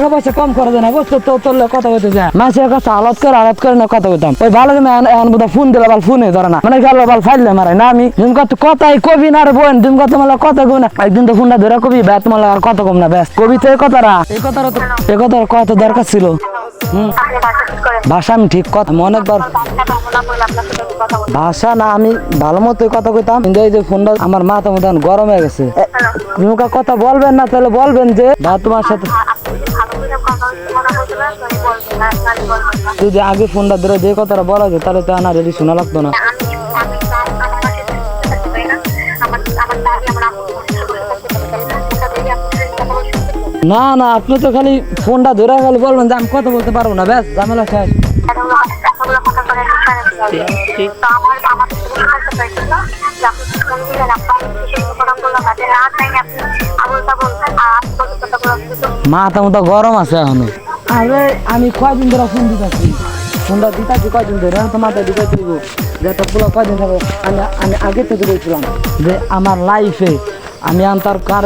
টাকা পয়সা কম করে দেয় না বুঝছো তো তোর কথা বলতে যায় মাসের কাছে আলাদ করে না কথা বলতাম ওই ভালো এখন বোধহয় ফোন দিলে বাল ফোনে ধরে না মানে গেল বাল ফাইলে মারে না আমি তুমি কত কথাই কবি না রে বোন তুমি কত মালা কথা কবি না একদিন তো ফোনটা ধরে কবি ব্যাত মালা আর কথা কম না ব্যাস কবি তো এই কথাটা কত দরকার ছিল ভাষা আমি ঠিক কথা অনেকবার ভাষা না আমি ভালো মতো কথা কইতাম কিন্তু এই যে ফোনটা আমার মাথা মতো গরম হয়ে গেছে তুমি কথা বলবেন না তাহলে বলবেন যে বা তোমার সাথে যদি আগে ফোনটা ধরে যে কথাটা বলা যায় তাহলে তো আনা রেডি শোনা লাগতো না না না আপনি তো খালি ফোনটা ধরে গেলে বলবেন যে আমি কথা বলতে পারবো না ব্যাস ঝামেলা শেষ মাথা মতো গরম আছে এখনো আরে আমি কয়দিন ধরে ফোন দিতেছি ফোনটা দিতেছি কয়দিন ধরে তো মাথায় দিতে দিব যে পুরো কয়দিন ধরে আমি আগে থেকে বলছিলাম যে আমার লাইফে আমি তার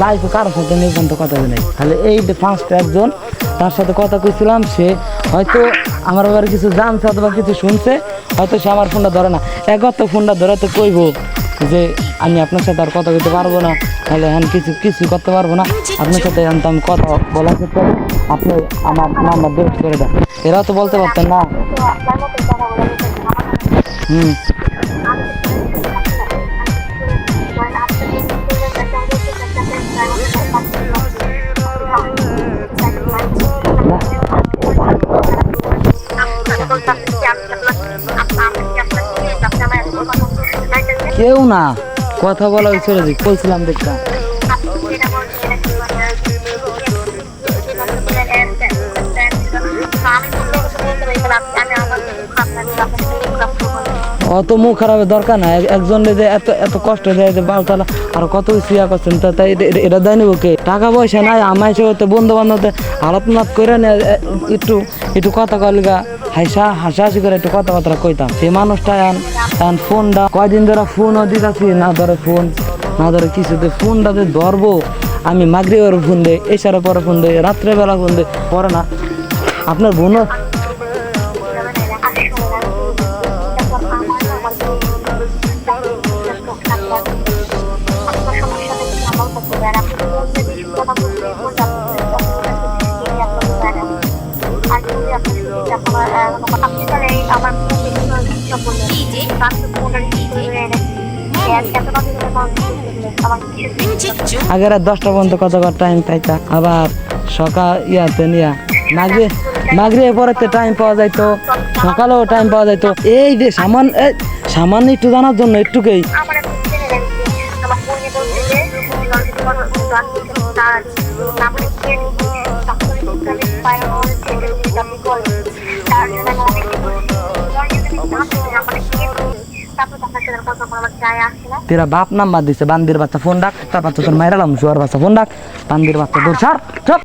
লাইফে কারোর সাথে নির্বান্ত কথা বলি নাই তাহলে এই যে ফার্স্ট একজন তার সাথে কথা কইছিলাম সে হয়তো আমার ব্যাপারে কিছু জানছে অথবা কিছু শুনছে হয়তো সে আমার ফোনটা ধরে না একবার তো ফোনটা ধরে তো কইব যে আমি আপনার সাথে আর কথা বলতে পারবো না তাহলে এখন কিছু করতে পারবো না আপনার সাথে আমি কথা বলা করতে আপনি আমার নাম্বার ডিলিট করে দেন এরা তো বলতে পারতেন না কেউ না কথা বলা হয়েছিল যে বলছিলাম দেখলাম অত মুখ খারাপের দরকার না একজন যে এত কষ্ট দেয় যে বালতালা আর কত ইয়া করছেন তাই এটা দেয় নিব কে টাকা পয়সা নাই আমার হিসেবে বন্ধু বান্ধব আলোচনা করে একটু কথা কলিগা হাসাহাসি করে একটু কথাবার্তা কইতাম সেই মানুষটা এখন ফোনটা কয়দিন ধরে ফোনও দিতেছি না ধরে ফোন না ধরে কিছুতে ফোনটাতে ধরবো আমি মাগরিবের ফোন দেয় এছাড়া পরে ফোন দেয় রাত্রেবেলা ফোন দেয় পরে না আপনার বোনও আগের 10টা পর্যন্ত কত টাইম পাইতা আবার সকাল ইয়াতে নিয়া মাগরিবে পরে টাইম পাওয়া যাইতো সকালেও টাইম পাওয়া যাইতো এই যে সামান্য একটু জানার জন্য একটুকেই তেরা বাপ নাম্বার দিছে বান্দির বাচ্চা ফোন ডাক তারপর তোর মাইরালাম শুয়ার বাচ্চা ফোন ডাক বান্দির বাচ্চা দূর ছাড়